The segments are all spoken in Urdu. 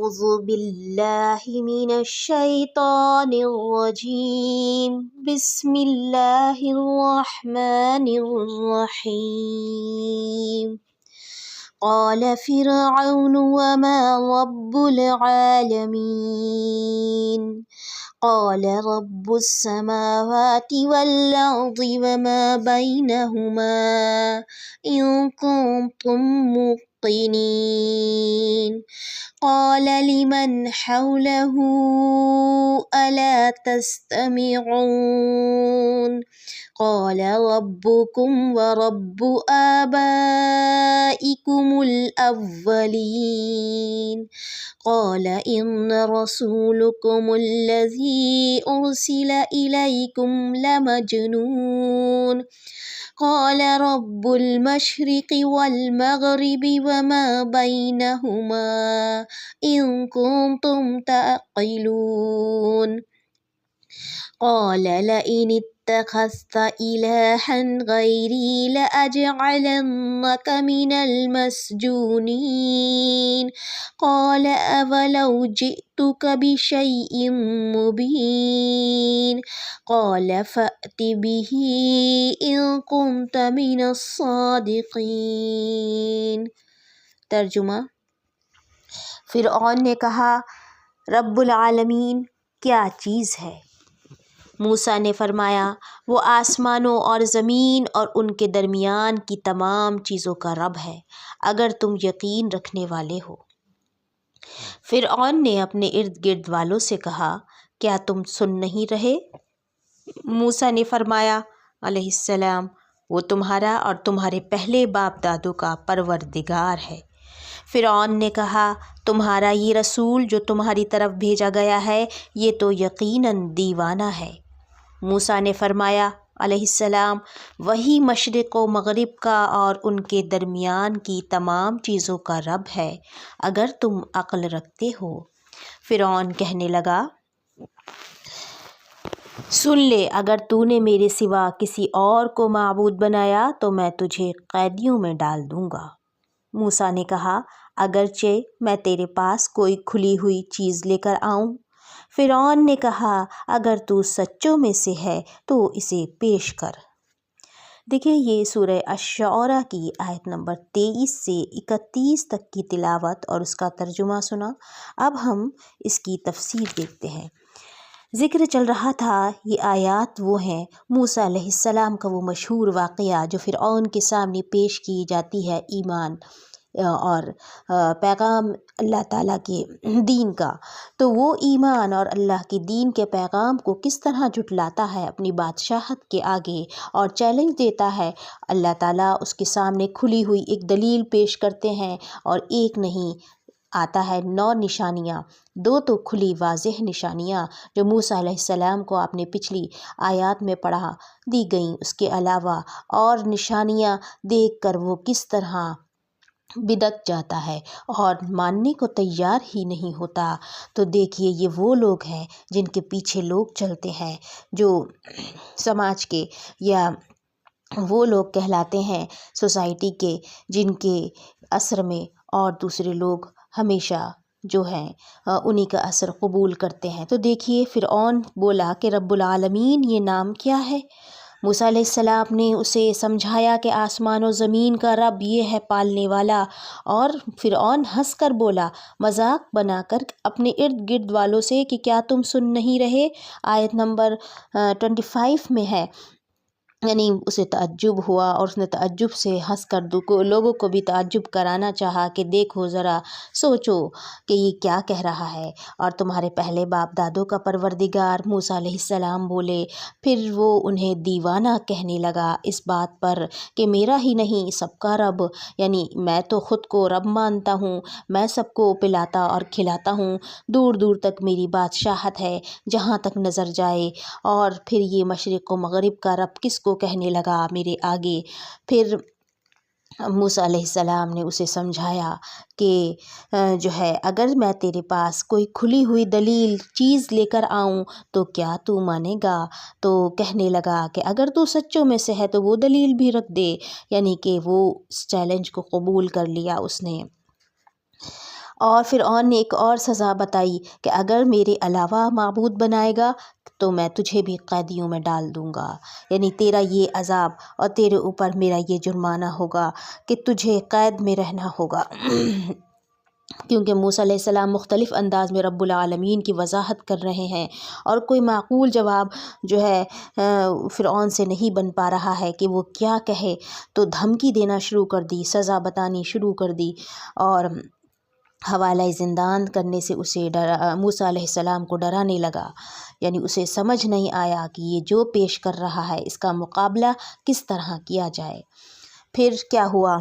أعوذ بالله من الشيطان الرجيم بسم الله الرحمن الرحيم قال فرعون وما رب العالمين قال رب السماوات والأرض وما بينهما إن كنتم موقنين قال لمن حوله ألا تستمعون قال ربكم ورب آبائكم الأولين قال إن رسولكم الذي أرسل إليكم لمجنون قال رب المشرق والمغرب وما بينهما إن كنتم تعقلون قال لئن اتخذت إلها غيري لأجعلنك من المسجونين قال أولو جئتك بشيء مبين قال فأت به إن كنت من الصادقين۔ ترجمہ: فرعون نے کہا، رب العالمین کیا چیز ہے؟ موسیٰ نے فرمایا، وہ آسمانوں اور زمین اور ان کے درمیان کی تمام چیزوں کا رب ہے، اگر تم یقین رکھنے والے ہو۔ فرعون نے اپنے ارد گرد والوں سے کہا، کیا تم سن نہیں رہے؟ موسیٰ نے فرمایا علیہ السلام، وہ تمہارا اور تمہارے پہلے باپ دادوں کا پروردگار ہے۔ فرعون نے کہا، تمہارا یہ رسول جو تمہاری طرف بھیجا گیا ہے یہ تو یقیناً دیوانہ ہے۔ موسیٰ نے فرمایا علیہ السلام، وہی مشرق و مغرب کا اور ان کے درمیان کی تمام چیزوں کا رب ہے، اگر تم عقل رکھتے ہو۔ فرعون کہنے لگا، سن لے، اگر تو نے میرے سوا کسی اور کو معبود بنایا تو میں تجھے قیدیوں میں ڈال دوں گا۔ موسیٰ نے کہا، اگرچہ میں تیرے پاس کوئی کھلی ہوئی چیز لے کر آؤں؟ فرعون نے کہا، اگر تو سچوں میں سے ہے تو اسے پیش کر۔ دیکھیں، یہ سورہ الشعراء کی آیت نمبر 23 سے 31 تک کی تلاوت اور اس کا ترجمہ سنا۔ اب ہم اس کی تفسیر دیکھتے ہیں۔ ذکر چل رہا تھا، یہ آیات وہ ہیں موسیٰ علیہ السلام کا وہ مشہور واقعہ جو فرعون کے سامنے پیش کی جاتی ہے، ایمان اور پیغام اللہ تعالیٰ کے دین کا۔ تو وہ ایمان اور اللہ کے دین کے پیغام کو کس طرح جھٹلاتا ہے اپنی بادشاہت کے آگے اور چیلنج دیتا ہے۔ اللہ تعالیٰ اس کے سامنے کھلی ہوئی ایک دلیل پیش کرتے ہیں، اور ایک نہیں، آتا ہے 9 نشانیاں، 2 تو کھلی واضح نشانیاں جو موسیٰ علیہ السلام کو آپ نے پچھلی آیات میں پڑھا دی گئیں۔ اس کے علاوہ اور نشانیاں دیکھ کر وہ کس طرح بدک جاتا ہے اور ماننے کو تیار ہی نہیں ہوتا۔ تو دیکھیے، یہ وہ لوگ ہیں جن کے پیچھے لوگ چلتے ہیں، جو سماج کے یا وہ لوگ کہلاتے ہیں سوسائٹی کے، جن کے اثر میں اور دوسرے لوگ ہمیشہ جو ہیں انہی کا اثر قبول کرتے ہیں۔ تو دیکھیے، فرعون بولا کہ رب العالمین یہ نام کیا ہے؟ موسیٰ علیہ السلام نے اسے سمجھایا کہ آسمان و زمین کا رب یہ ہے پالنے والا، اور فرعون ہنس کر بولا، مذاق بنا کر اپنے ارد گرد والوں سے کہ کیا تم سن نہیں رہے؟ آیت نمبر 25 میں ہے، یعنی اسے تعجب ہوا اور اس نے تعجب سے ہنس کر لوگوں کو بھی تعجب کرانا چاہا کہ دیکھو ذرا، سوچو کہ یہ کیا کہہ رہا ہے، اور تمہارے پہلے باپ دادوں کا پروردگار۔ موسیٰ علیہ السلام بولے، پھر وہ انہیں دیوانہ کہنے لگا اس بات پر کہ میرا ہی نہیں سب کا رب، یعنی میں تو خود کو رب مانتا ہوں، میں سب کو پلاتا اور کھلاتا ہوں، دور دور تک میری بادشاہت ہے جہاں تک نظر جائے، اور پھر یہ مشرق و مغرب کا رب کس کو کہنے لگا میرے آگے۔ پھر موسیٰ علیہ السلام نے اسے سمجھایا کہ جو ہے، اگر میں تیرے پاس کوئی کھلی ہوئی دلیل چیز لے کر آؤں تو کیا تو مانے گا؟ تو کہنے لگا کہ اگر تو سچوں میں سے ہے تو وہ دلیل بھی رکھ دے، یعنی کہ وہ اس چیلنج کو قبول کر لیا اس نے۔ اور فرعون نے ایک اور سزا بتائی کہ اگر میرے علاوہ معبود بنائے گا تو میں تجھے بھی قیدیوں میں ڈال دوں گا، یعنی تیرا یہ عذاب اور تیرے اوپر میرا یہ جرمانہ ہوگا کہ تجھے قید میں رہنا ہوگا۔ کیونکہ موسیٰ علیہ السلام مختلف انداز میں رب العالمین کی وضاحت کر رہے ہیں اور کوئی معقول جواب جو ہے فرعون سے نہیں بن پا رہا ہے کہ وہ کیا کہے، تو دھمکی دینا شروع کر دی، سزا بتانی شروع کر دی اور حوالہ زندان کرنے سے اسے موسیٰ علیہ السلام کو ڈرانے لگا، یعنی اسے سمجھ نہیں آیا کہ یہ جو پیش کر رہا ہے اس کا مقابلہ کس طرح کیا جائے۔ پھر کیا ہوا؟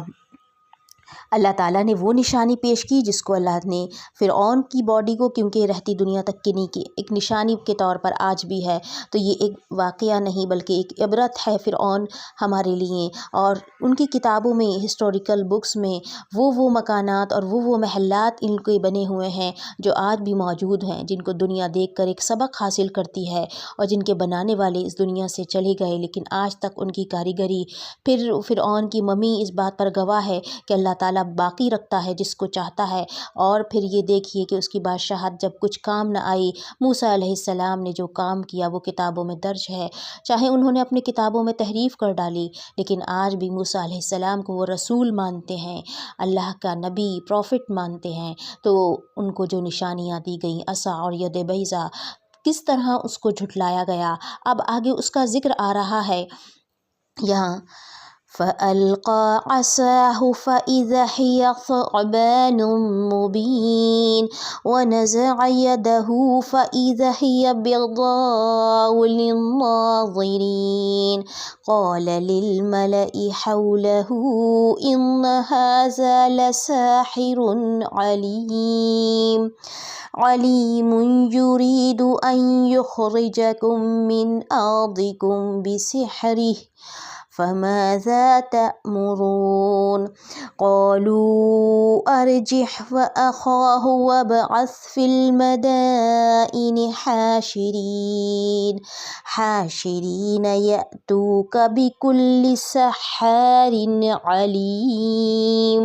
اللہ تعالیٰ نے وہ نشانی پیش کی جس کو اللہ نے فرعون کی باڈی کو، کیونکہ رہتی دنیا تک کی نہیں کی، ایک نشانی کے طور پر آج بھی ہے، تو یہ ایک واقعہ نہیں بلکہ ایک عبرت ہے فرعون ہمارے لیے۔ اور ان کی کتابوں میں، ہسٹوریکل بکس میں وہ مکانات اور وہ محلات ان کے بنے ہوئے ہیں جو آج بھی موجود ہیں، جن کو دنیا دیکھ کر ایک سبق حاصل کرتی ہے، اور جن کے بنانے والے اس دنیا سے چلے گئے لیکن آج تک ان کی کاریگری، پھر فرعون کی ممی اس بات پر گواہ ہے کہ اللہ تعالیٰ باقی رکھتا ہے جس کو چاہتا ہے۔ اور پھر یہ دیکھیے کہ اس کی بادشاہت جب کچھ کام نہ آئی، موسیٰ علیہ السلام نے جو کام کیا وہ کتابوں میں درج ہے، چاہے انہوں نے اپنی کتابوں میں تحریف کر ڈالی، لیکن آج بھی موسیٰ علیہ السلام کو وہ رسول مانتے ہیں، اللہ کا نبی، پروفٹ مانتے ہیں۔ تو ان کو جو نشانیاں دی گئیں، عصا اور ید بیضا، کس طرح اس کو جھٹلایا گیا، اب آگے اس کا ذکر آ رہا ہے یہاں، فَأَلْقَى عَصَاهُ فَإِذَا هِيَ ثُعْبَانٌ مُّبِينٌ وَنَزَعَ يَدَهُ فَإِذَا هِيَ بَيْضَاءُ لِلنَّاظِرِينَ قَالَ لِلْمَلَإِ حَوْلَهُ إِنَّ هَٰذَا لَسَاحِرٌ عَلِيمٌ يُرِيدُ أَن يُخْرِجَكُم مِّنْ أَرْضِكُم بِسِحْرِهِ فَمَاذَا تَأْمُرُونَ قَالُوا أَرْجِعْ وَأَخَاهُ وَابْعَثْ فِي الْمَدَائِنِ حَاشِرِينَ يَأْتُوكَ بِكُلِّ سَحَّارٍ عَلِيمٍ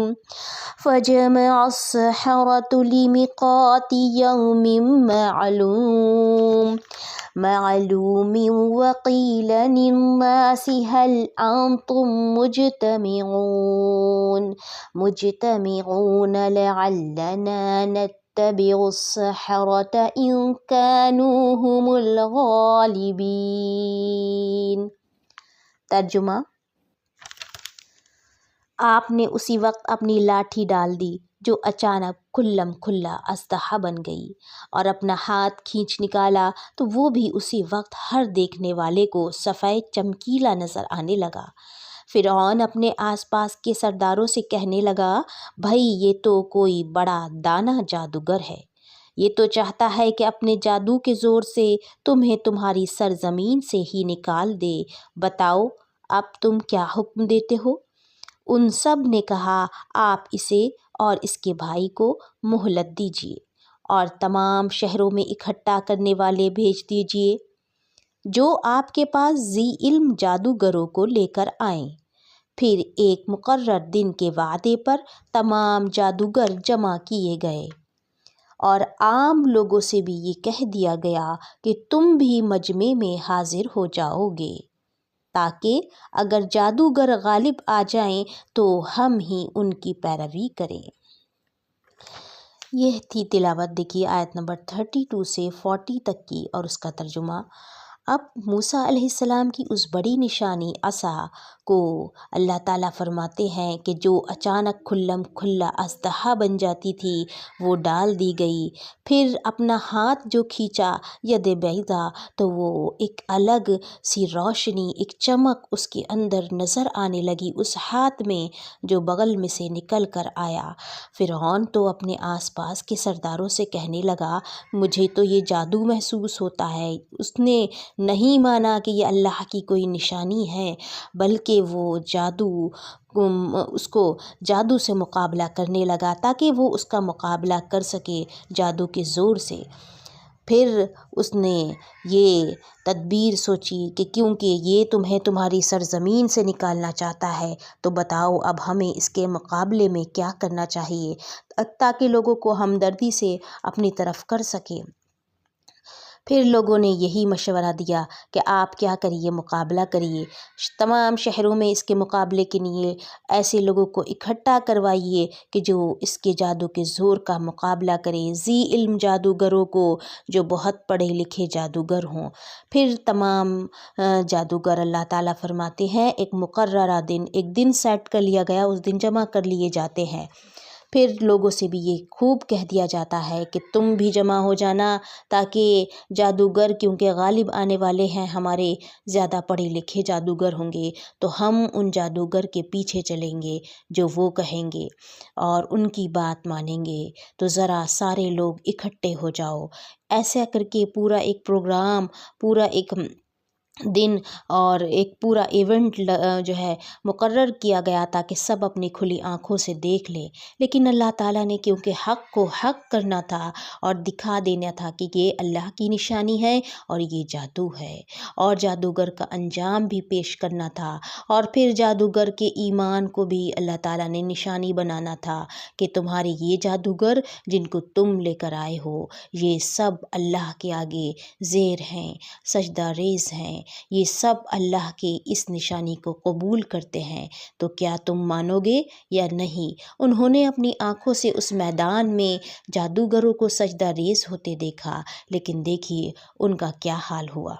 فَجَمَعَ السَّحَرَةُ لِمِيقَاتِ يَوْمٍ معلوم وقيل للناس هل أنتم مجتمعون لعلنا نتبع السحرة إن كانوا هم الغالبين۔ ترجمہ: آپ نے اسی وقت اپنی لاٹھی ڈال دی جو اچانک کھلم کھلا اسلحہ بن گئی، اور اپنا ہاتھ کھینچ نکالا تو وہ بھی اسی وقت ہر دیکھنے والے کو سفید چمکیلا نظر آنے لگا۔ فرعون اپنے آس پاس کے سرداروں سے کہنے لگا، بھائی یہ تو کوئی بڑا دانا جادوگر ہے، یہ تو چاہتا ہے کہ اپنے جادو کے زور سے تمہیں تمہاری سرزمین سے ہی نکال دے، بتاؤ اب تم کیا حکم دیتے ہو؟ ان سب نے کہا، آپ اسے اور اس کے بھائی کو مہلت دیجیے اور تمام شہروں میں اکٹھا کرنے والے بھیج دیجیے جو آپ کے پاس ذی علم جادوگروں کو لے کر آئیں۔ پھر ایک مقرر دن کے وعدے پر تمام جادوگر جمع کیے گئے، اور عام لوگوں سے بھی یہ کہہ دیا گیا کہ تم بھی مجمع میں حاضر ہو جاؤ گے، تاکہ اگر جادوگر غالب آ جائیں تو ہم ہی ان کی پیروی کریں۔ یہ تھی تلاوت، دیکھیے آیت نمبر 32 سے 40 تک کی، اور اس کا ترجمہ۔ اب موسیٰ علیہ السلام کی اس بڑی نشانی عصا کو اللہ تعالیٰ فرماتے ہیں کہ جو اچانک کھلم کھلا اسلحہ بن جاتی تھی وہ ڈال دی گئی۔ پھر اپنا ہاتھ جو کھینچا ید بیضا، تو وہ ایک الگ سی روشنی، ایک چمک اس کے اندر نظر آنے لگی اس ہاتھ میں جو بغل میں سے نکل کر آیا۔ فرعون تو اپنے آس پاس کے سرداروں سے کہنے لگا، مجھے تو یہ جادو محسوس ہوتا ہے۔ اس نے نہیں مانا کہ یہ اللہ کی کوئی نشانی ہے، بلکہ وہ اس کو جادو سے مقابلہ کرنے لگا تاکہ وہ اس کا مقابلہ کر سکے جادو کے زور سے۔ پھر اس نے یہ تدبیر سوچی کہ کیونکہ یہ تمہیں تمہاری سرزمین سے نکالنا چاہتا ہے تو بتاؤ اب ہمیں اس کے مقابلے میں کیا کرنا چاہیے تاکہ لوگوں کو ہمدردی سے اپنی طرف کر سکے۔ پھر لوگوں نے یہی مشورہ دیا کہ آپ کیا کریے، مقابلہ کریے، تمام شہروں میں اس کے مقابلے کے لیے ایسے لوگوں کو اکٹھا کروائیے کہ جو اس کے جادو کے زور کا مقابلہ کرے، ذی علم جادوگروں کو جو بہت پڑھے لکھے جادوگر ہوں۔ پھر تمام جادوگر، اللہ تعالیٰ فرماتے ہیں، ایک مقررہ دن، ایک دن سیٹ کر لیا گیا، اس دن جمع کر لیے جاتے ہیں۔ پھر لوگوں سے بھی یہ خوب کہہ دیا جاتا ہے کہ تم بھی جمع ہو جانا، تاکہ جادوگر کیونکہ غالب آنے والے ہیں، ہمارے زیادہ پڑھے لکھے جادوگر ہوں گے تو ہم ان جادوگر کے پیچھے چلیں گے جو وہ کہیں گے اور ان کی بات مانیں گے، تو ذرا سارے لوگ اکٹھے ہو جاؤ۔ ایسا کر کے پورا ایک پروگرام، پورا ایک دن اور ایک پورا ایونٹ جو ہے مقرر کیا گیا تاکہ سب اپنی کھلی آنکھوں سے دیکھ لیں۔ لیکن اللہ تعالیٰ نے کیونکہ حق کو حق کرنا تھا اور دکھا دینا تھا کہ یہ اللہ کی نشانی ہے اور یہ جادو ہے، اور جادوگر کا انجام بھی پیش کرنا تھا، اور پھر جادوگر کے ایمان کو بھی اللہ تعالیٰ نے نشانی بنانا تھا کہ تمہارے یہ جادوگر جن کو تم لے کر آئے ہو یہ سب اللہ کے آگے زیر ہیں، سجدہ ریز ہیں، یہ سب اللہ کے اس نشانی کو قبول کرتے ہیں، تو کیا تم مانو گے یا نہیں؟ انہوں نے اپنی آنکھوں سے اس میدان میں جادوگروں کو سجدہ ریز ہوتے دیکھا، لیکن دیکھیے ان کا کیا حال ہوا۔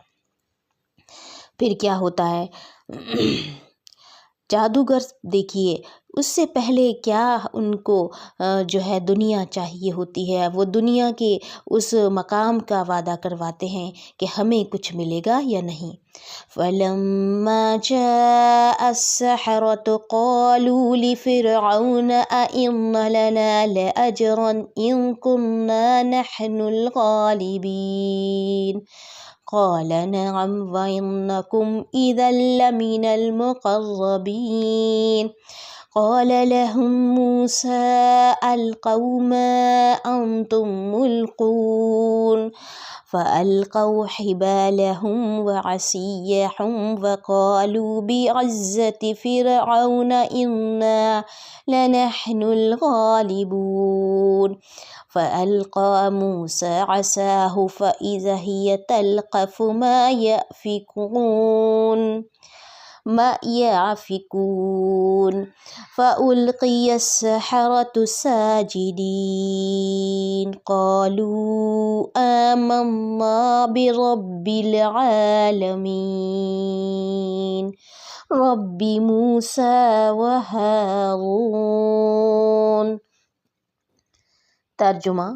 پھر کیا ہوتا ہے، جادوگر دیکھیے اس سے پہلے کیا ان کو جو ہے دنیا چاہیے ہوتی ہے، وہ دنیا کے اس مقام کا وعدہ کرواتے ہیں کہ ہمیں کچھ ملے گا یا نہیں۔ فَلَمَّا جَاءَ السَّحَرَةُ قَالُوا لِفِرْعَوْنَ أَئِنَّ لَنَا لَأَجْرًا إِن كُنَّا نَحْنُ الْغَالِبِينَ قال نعم وإنكم إذا لمن المقربين قال لهم موسى ألقوا ما أنتم ملقون فألقوا حبالهم وعصيهم وقالوا بعزة فرعون إنا لنحن الغالبون فألقى موسى عصاه فإذا هي تلقف ما يأفكون فألقي السحرة ساجدين قالوا آمنا برب العالمين رب موسى وهارون۔ ترجمہ: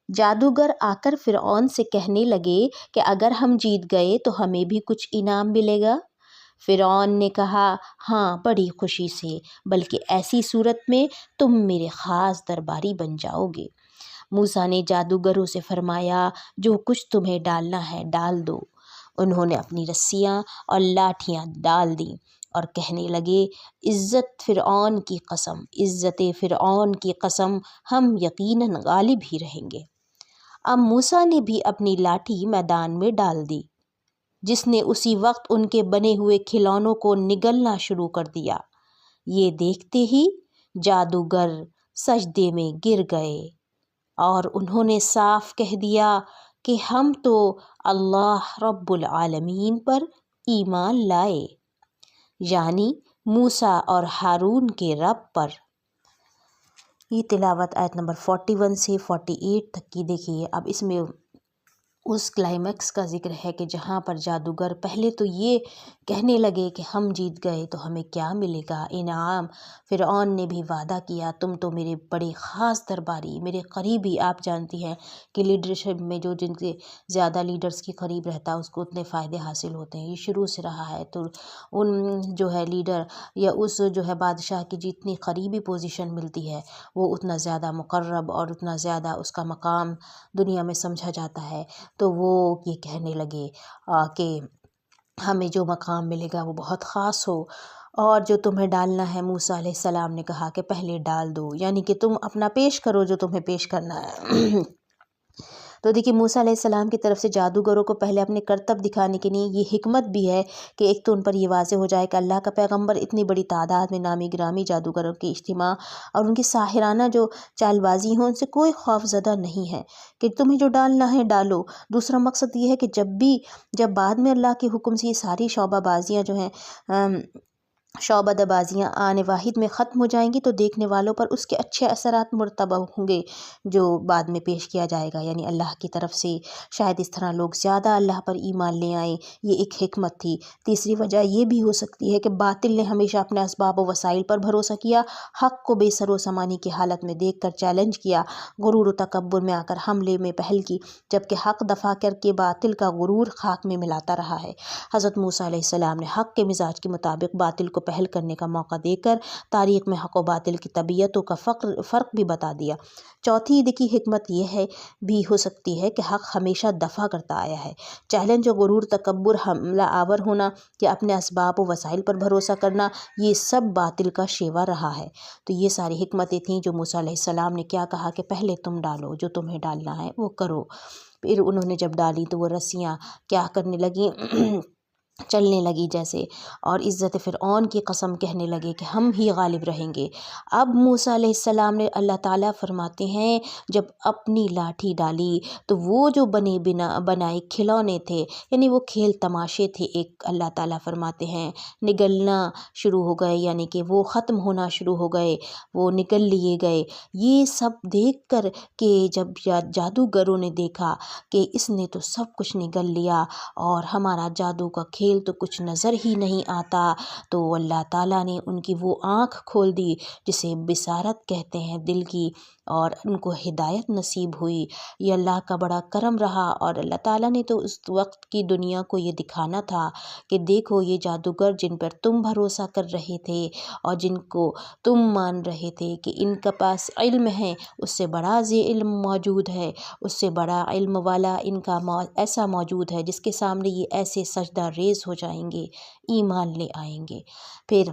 جادوگر آ کر فرعون سے کہنے لگے کہ اگر ہم جیت گئے تو ہمیں بھی کچھ انعام ملے گا۔ فرعون نے کہا ہاں بڑی خوشی سے، بلکہ ایسی صورت میں تم میرے خاص درباری بن جاؤ گے۔ موسیٰ نے جادوگروں سے فرمایا جو کچھ تمہیں ڈالنا ہے ڈال دو۔ انہوں نے اپنی رسیاں اور لاٹھیاں ڈال دیں اور کہنے لگے عزت فرعون کی قسم، عزت فرعون کی قسم، ہم یقیناً غالب ہی رہیں گے۔ اب موسیٰ نے بھی اپنی لاٹھی میدان میں ڈال دی، جس نے اسی وقت ان کے بنے ہوئے کھلونوں کو نگلنا شروع کر دیا۔ یہ دیکھتے ہی جادوگر سجدے میں گر گئے اور انہوں نے صاف کہہ دیا کہ ہم تو اللہ رب العالمین پر ایمان لائے، یعنی موسیٰ اور ہارون کے رب پر۔ یہ تلاوت آیت نمبر 41 سے 48 تک کی دیکھیے۔ اب اس میں اس کلائمیکس کا ذکر ہے کہ جہاں پر جادوگر پہلے تو یہ کہنے لگے کہ ہم جیت گئے تو ہمیں کیا ملے گا انعام۔ فرعون نے بھی وعدہ کیا تم تو میرے بڑے خاص درباری، میرے قریبی، آپ جانتی ہیں کہ لیڈرشپ میں جو جن کے زیادہ لیڈرز کے قریب رہتا ہے اس کو اتنے فائدے حاصل ہوتے ہیں، یہ شروع سے رہا ہے۔ تو ان جو ہے لیڈر یا اس جو ہے بادشاہ کی جتنی قریبی پوزیشن ملتی ہے وہ اتنا زیادہ مقرب اور اتنا زیادہ اس کا مقام دنیا میں سمجھا جاتا ہے۔ تو وہ یہ کہنے لگے کہ ہمیں جو مقام ملے گا وہ بہت خاص ہو، اور جو تمہیں ڈالنا ہے، موسیٰ علیہ السلام نے کہا کہ پہلے ڈال دو، یعنی کہ تم اپنا پیش کرو جو تمہیں پیش کرنا ہے۔ تو دیکھیے موسیٰ علیہ السلام کی طرف سے جادوگروں کو پہلے اپنے کرتب دکھانے کے لیے یہ حکمت بھی ہے کہ ایک تو ان پر یہ واضح ہو جائے کہ اللہ کا پیغمبر اتنی بڑی تعداد میں نامی گرامی جادوگروں کی اجتماع اور ان کی ساحرانہ جو چال بازی ہوں ان سے کوئی خوف زدہ نہیں ہے کہ تمہیں جو ڈالنا ہے ڈالو۔ دوسرا مقصد یہ ہے کہ جب بعد میں اللہ کے حکم سے یہ ساری شعبہ بازیاں جو ہیں شعبہ بازیاں آنے واحد میں ختم ہو جائیں گی تو دیکھنے والوں پر اس کے اچھے اثرات مرتبہ ہوں گے جو بعد میں پیش کیا جائے گا، یعنی اللہ کی طرف سے شاید اس طرح لوگ زیادہ اللہ پر ایمان لے آئیں، یہ ایک حکمت تھی۔ تیسری وجہ یہ بھی ہو سکتی ہے کہ باطل نے ہمیشہ اپنے اسباب و وسائل پر بھروسہ کیا، حق کو بے سر و سامانی کی حالت میں دیکھ کر چیلنج کیا، غرور و تکبر میں آ کر حملے میں پہل کی، جبکہ حق دفاع کر کے باطل کا غرور خاک میں ملاتا رہا ہے۔ حضرت موسیٰ علیہ السلام نے حق کے مزاج کے مطابق باطل کو پہل کرنے کا موقع دے کر تاریخ میں حق و باطل کی طبیعتوں کا فرق بھی بتا دیا۔ چوتھی دیکھی حکمت یہ ہے بھی ہو سکتی ہے کہ حق ہمیشہ دفاع کرتا آیا ہے۔ چیلنج و غرور، تکبر، حملہ آور ہونا یا اپنے اسباب و وسائل پر بھروسہ کرنا، یہ سب باطل کا شیوا رہا ہے۔ تو یہ ساری حکمتیں تھیں جو موسیٰ علیہ السلام نے کیا کہا کہ پہلے تم ڈالو، جو تمہیں ڈالنا ہے وہ کرو۔ پھر انہوں نے جب ڈالی تو وہ رسیاں کیا کرنے لگیں، چلنے لگی جیسے، اور عزت فرعون کی قسم کہنے لگے کہ ہم ہی غالب رہیں گے۔ اب موسیٰ علیہ السلام نے اللہ تعالیٰ فرماتے ہیں جب اپنی لاٹھی ڈالی تو وہ جو بنائے کھلونے تھے، یعنی وہ کھیل تماشے تھے، ایک اللہ تعالیٰ فرماتے ہیں نگلنا شروع ہو گئے، یعنی کہ وہ ختم ہونا شروع ہو گئے، وہ نگل لیے گئے۔ یہ سب دیکھ کر کہ جب جادوگروں نے دیکھا کہ اس نے تو سب کچھ نگل لیا اور ہمارا جادو کا کھیل تو کچھ نظر ہی نہیں آتا، تو اللہ تعالیٰ نے ان کی وہ آنکھ کھول دی جسے بصارت کہتے ہیں دل کی، اور ان کو ہدایت نصیب ہوئی۔ یہ اللہ کا بڑا کرم رہا، اور اللہ تعالیٰ نے تو اس وقت کی دنیا کو یہ دکھانا تھا کہ دیکھو یہ جادوگر جن پر تم بھروسہ کر رہے تھے اور جن کو تم مان رہے تھے کہ ان کے پاس علم ہے، اس سے بڑا ذی علم موجود ہے، اس سے بڑا علم والا ان کا ایسا موجود ہے جس کے سامنے یہ ایسے سجدہ ریز ہو جائیں گے، ایمان لے آئیں گے۔ پھر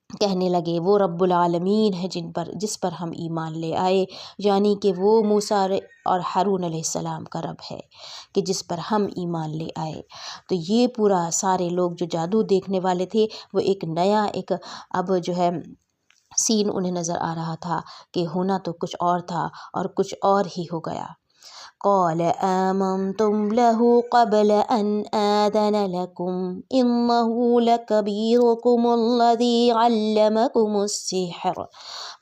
کہنے لگے وہ رب العالمین ہے جس پر ہم ایمان لے آئے، یعنی کہ وہ موسیٰ اور ہارون علیہ السلام کا رب ہے کہ جس پر ہم ایمان لے آئے۔ تو یہ پورا سارے لوگ جو جادو دیکھنے والے تھے وہ ایک نیا اب جو ہے سین انہیں نظر آ رہا تھا کہ ہونا تو کچھ اور تھا اور کچھ اور ہی ہو گیا۔ قال آمنتم له قبل أن آذن لكم إنه لكبيركم الذي علمكم السحر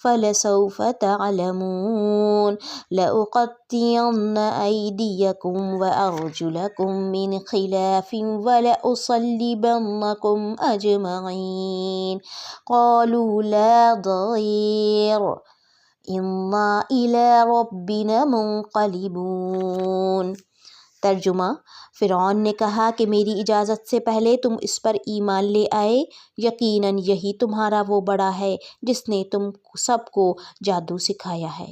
فلسوف تعلمون لأقطعن أيديكم وأرجلكم من خلاف ولأصلبنكم أجمعين قالوا لا ضير انا الی ربنا منقلبون۔ ترجمہ، فرعون نے کہا کہ میری اجازت سے پہلے تم اس پر ایمان لے آئے، یقیناً یہی تمہارا وہ بڑا ہے جس نے تم سب کو جادو سکھایا ہے،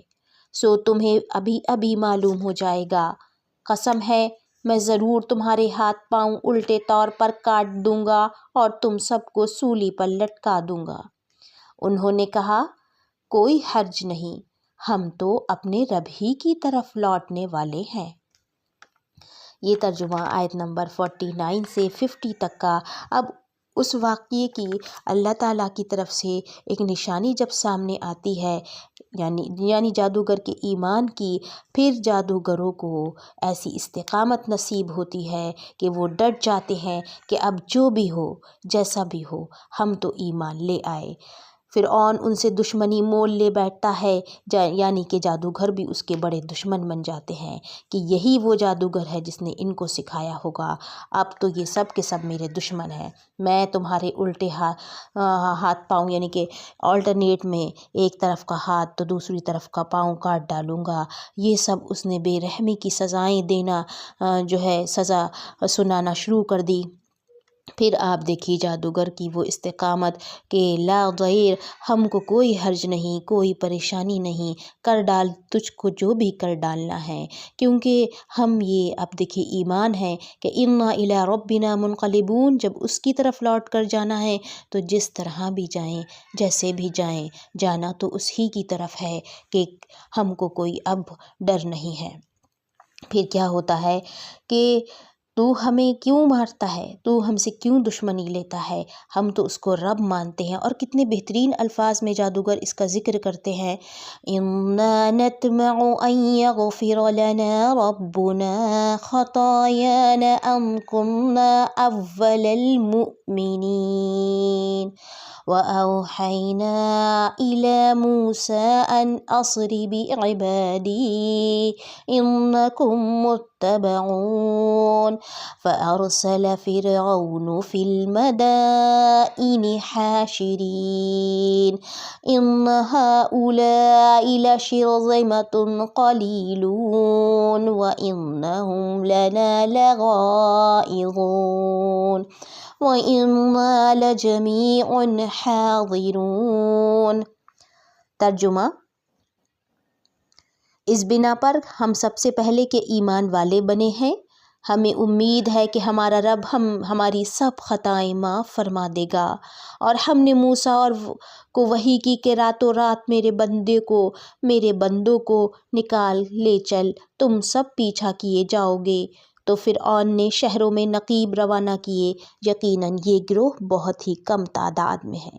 سو تمہیں ابھی ابھی معلوم ہو جائے گا۔ قسم ہے میں ضرور تمہارے ہاتھ پاؤں الٹے طور پر کاٹ دوں گا اور تم سب کو سولی پر لٹکا دوں گا۔ انہوں نے کہا کوئی حرج نہیں، ہم تو اپنے رب ہی کی طرف لوٹنے والے ہیں۔ یہ ترجمہ آیت نمبر 49 سے 50 تک کا۔ اب اس واقعے کی اللہ تعالیٰ کی طرف سے ایک نشانی جب سامنے آتی ہے، یعنی جادوگر کے ایمان کی، پھر جادوگروں کو ایسی استقامت نصیب ہوتی ہے کہ وہ ڈٹ جاتے ہیں کہ اب جو بھی ہو، جیسا بھی ہو، ہم تو ایمان لے آئے۔ فرعون ان سے دشمنی مول لے بیٹھتا ہے، یعنی کہ جادوگر بھی اس کے بڑے دشمن بن جاتے ہیں کہ یہی وہ جادوگر ہے جس نے ان کو سکھایا ہوگا، اب تو یہ سب کے سب میرے دشمن ہیں، میں تمہارے الٹے ہاتھ پاؤں، یعنی کہ آلٹرنیٹ میں ایک طرف کا ہاتھ تو دوسری طرف کا پاؤں کاٹ ڈالوں گا۔ یہ سب اس نے بے رحمی کی سزائیں دینا جو ہے سزا سنانا شروع کر دی۔ پھر آپ دیکھیے جادوگر کی وہ استقامت کہ لا ضیر، ہم کو کوئی حرج نہیں، کوئی پریشانی نہیں، کر ڈال تجھ کو جو بھی کر ڈالنا ہے، کیونکہ ہم یہ اب دیکھیے ایمان ہے کہ انا الی ربنا منقلبون، جب اس کی طرف لوٹ کر جانا ہے تو جس طرح بھی جائیں، جیسے بھی جائیں، جانا تو اس ہی کی طرف ہے کہ ہم کو کوئی اب ڈر نہیں ہے۔ پھر کیا ہوتا ہے کہ تو ہمیں کیوں مارتا ہے، تو ہم سے کیوں دشمنی لیتا ہے، ہم تو اس کو رب مانتے ہیں۔ اور کتنے بہترین الفاظ میں جادوگر اس کا ذکر کرتے ہیں، اِنَّا نَطْمَعُ أَن يَغْفِرَ لَنَا رَبُّنَا خَطَايَانَا أَن كُنَّا أَوَّلَ الْمُؤْمِنِينَ وَأَوْحَيْنَا إِلَى مُوسَىٰ أَنْ أَسْرِ بِعِبَادِي إِنَّكُمْ مُتَّبَعُونَ فَأَرْسَلَ فِرْعَوْنُ فِي الْمَدَائِنِ حَاشِرِينَ إِنَّ هَٰؤُلَاءِ لَشِرْذِمَةٌ قَلِيلُونَ وَإِنَّهُمْ لَنَا لَغَائِظُونَ وَإِنَّا لَجَمِيعٌ حَاضِرُونَ۔ ترجمہ: اس بنا پر ہم سب سے پہلے کے ایمان والے بنے ہیں، ہمیں امید ہے کہ ہمارا رب ہماری سب خطائیں معاف فرما دے گا، اور ہم نے موسیٰ کو وحی کی کہ راتوں رات میرے بندوں کو نکال لے چل، تم سب پیچھا کیے جاؤ گے۔ تو فرعون نے شہروں میں نقیب روانہ کیے، یقیناً یہ گروہ بہت ہی کم تعداد میں ہے،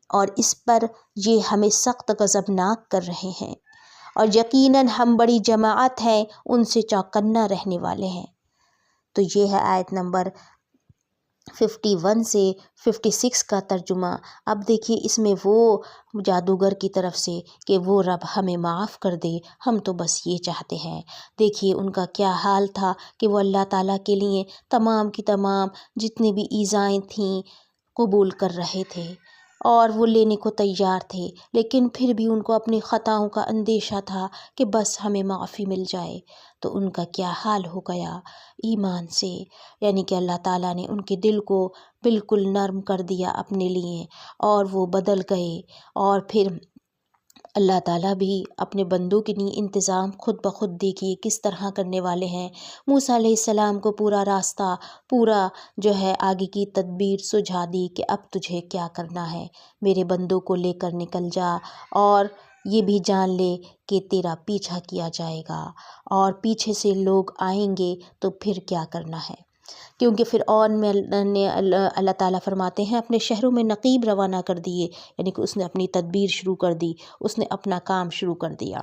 اور اس پر یہ ہمیں سخت غضبناک کر رہے ہیں، اور یقیناً ہم بڑی جماعت ہیں، ان سے چوکنا رہنے والے ہیں۔ تو یہ ہے آیت نمبر 51 سے 56 کا ترجمہ۔ اب دیکھیے اس میں وہ جادوگر کی طرف سے کہ وہ رب ہمیں معاف کر دے، ہم تو بس یہ چاہتے ہیں۔ دیکھیے ان کا کیا حال تھا کہ وہ اللہ تعالیٰ کے لیے تمام کی تمام جتنی بھی ایذائیں تھیں قبول کر رہے تھے، اور وہ لینے کو تیار تھے، لیکن پھر بھی ان کو اپنی خطاؤں کا اندیشہ تھا کہ بس ہمیں معافی مل جائے۔ تو ان کا کیا حال ہو گیا ایمان سے، یعنی کہ اللہ تعالیٰ نے ان کے دل کو بالکل نرم کر دیا اپنے لیے، اور وہ بدل گئے۔ اور پھر اللہ تعالیٰ بھی اپنے بندوں کے لیے انتظام خود بخود دیکھیے کس طرح کرنے والے ہیں۔ موسیٰ علیہ السلام کو پورا راستہ، پورا آگے کی تدبیر سجھا دی کہ اب تجھے کیا کرنا ہے، میرے بندوں کو لے کر نکل جا، اور یہ بھی جان لے کہ تیرا پیچھا کیا جائے گا، اور پیچھے سے لوگ آئیں گے تو پھر کیا کرنا ہے۔ کیونکہ فرعون میں اللہ تعالیٰ فرماتے ہیں اپنے شہروں میں نقیب روانہ کر دیے، یعنی کہ اس نے اپنی تدبیر شروع کر دی، اس نے اپنا کام شروع کر دیا،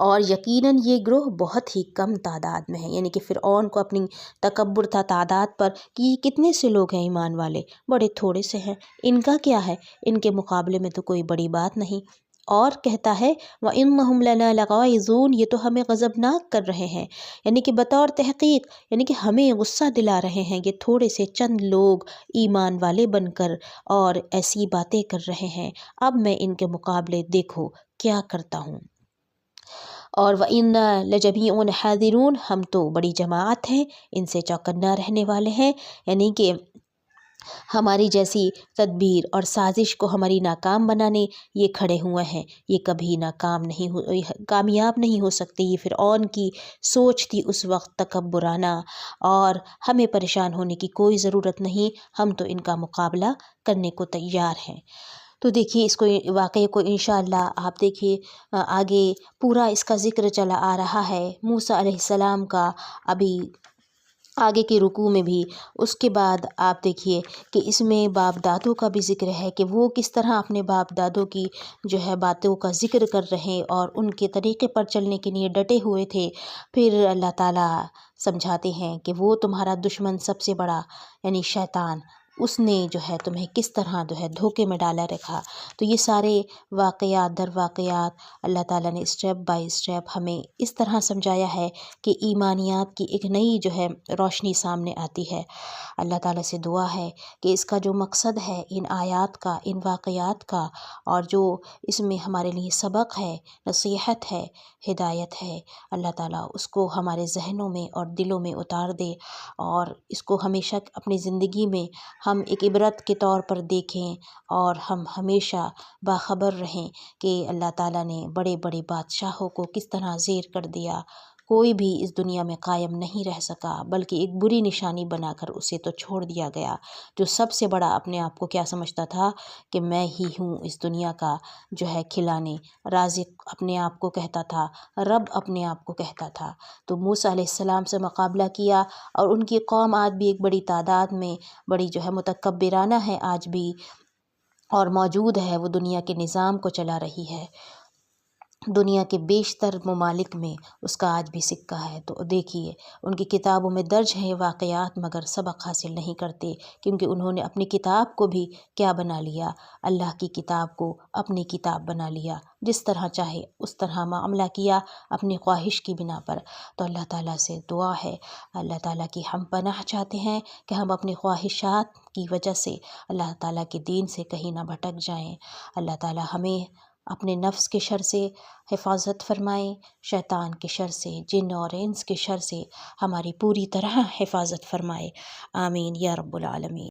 اور یقیناً یہ گروہ بہت ہی کم تعداد میں ہے۔ یعنی کہ فرعون کو اپنی تکبر تھا تعداد پر کہ یہ کتنے سے لوگ ہیں ایمان والے، بڑے تھوڑے سے ہیں، ان کا کیا ہے، ان کے مقابلے میں تو کوئی بڑی بات نہیں۔ اور کہتا ہے وَإِنَّهُمْ لَنَا لَغَائِظُونَ، یہ تو ہمیں غضبناک کر رہے ہیں، یعنی کہ بطور تحقیق، یعنی کہ ہمیں غصہ دلا رہے ہیں، یہ تھوڑے سے چند لوگ ایمان والے بن کر اور ایسی باتیں کر رہے ہیں، اب میں ان کے مقابلے دیکھو کیا کرتا ہوں۔ اور وَإِنَّا لَجَمِيعٌ حَاذِرُونَ، ہم تو بڑی جماعت ہیں، ان سے چوکنا رہنے والے ہیں، یعنی کہ ہماری جیسی تدبیر اور سازش کو ہماری ناکام بنانے یہ کھڑے ہوئے ہیں، یہ کبھی کامیاب نہیں ہو سکتے۔ یہ فرعون کی سوچ تھی اس وقت تکبرانہ، اور ہمیں پریشان ہونے کی کوئی ضرورت نہیں، ہم تو ان کا مقابلہ کرنے کو تیار ہیں۔ تو دیکھیے اس کو واقعے کو انشاءاللہ آپ دیکھیے آگے پورا اس کا ذکر چلا آ رہا ہے موسیٰ علیہ السلام کا، ابھی آگے کے رکوع میں بھی، اس کے بعد آپ دیکھیے کہ اس میں باپ دادوں کا بھی ذکر ہے کہ وہ کس طرح اپنے باپ دادوں کی باتوں کا ذکر کر رہے اور ان کے طریقے پر چلنے کے لیے ڈٹے ہوئے تھے۔ پھر اللہ تعالیٰ سمجھاتے ہیں کہ وہ تمہارا دشمن سب سے بڑا یعنی شیطان، اس نے تمہیں کس طرح دھوکے میں ڈالا رکھا۔ تو یہ سارے واقعات در واقعات اللہ تعالیٰ نے اسٹیپ بائی اسٹیپ ہمیں اس طرح سمجھایا ہے کہ ایمانیات کی ایک نئی روشنی سامنے آتی ہے۔ اللہ تعالیٰ سے دعا ہے کہ اس کا جو مقصد ہے ان آیات کا، ان واقعات کا، اور جو اس میں ہمارے لیے سبق ہے، نصیحت ہے، ہدایت ہے، اللہ تعالیٰ اس کو ہمارے ذہنوں میں اور دلوں میں اتار دے، اور اس کو ہمیشہ اپنی زندگی میں ہم ایک عبرت کے طور پر دیکھیں، اور ہم ہمیشہ باخبر رہیں کہ اللہ تعالیٰ نے بڑے بڑے بادشاہوں کو کس طرح زیر کر دیا، کوئی بھی اس دنیا میں قائم نہیں رہ سکا، بلکہ ایک بری نشانی بنا کر اسے تو چھوڑ دیا گیا۔ جو سب سے بڑا اپنے آپ کو کیا سمجھتا تھا کہ میں ہی ہوں اس دنیا کا جو ہے کھلانے، رازق اپنے آپ کو کہتا تھا، رب اپنے آپ کو کہتا تھا۔ تو موسیٰ علیہ السلام سے مقابلہ کیا، اور ان کی قوم آج بھی ایک بڑی تعداد میں بڑی جو ہے متکبرانہ ہے آج بھی، اور موجود ہے، وہ دنیا کے نظام کو چلا رہی ہے۔ دنیا کے بیشتر ممالک میں اس کا آج بھی سکہ ہے۔ تو دیکھیے ان کی کتابوں میں درج ہے واقعات، مگر سبق حاصل نہیں کرتے، کیونکہ انہوں نے اپنی کتاب کو بھی کیا بنا لیا، اللہ کی کتاب کو اپنی کتاب بنا لیا، جس طرح چاہے اس طرح معاملہ کیا اپنی خواہش کی بنا پر۔ تو اللہ تعالیٰ سے دعا ہے، اللہ تعالیٰ کی ہم پناہ چاہتے ہیں کہ ہم اپنی خواہشات کی وجہ سے اللہ تعالیٰ کے دین سے کہیں نہ بھٹک جائیں۔ اللہ تعالیٰ ہمیں اپنے نفس کے شر سے حفاظت فرمائیں، شیطان کے شر سے، جن اور انس کے شر سے ہماری پوری طرح حفاظت فرمائے، آمین یا رب العالمین۔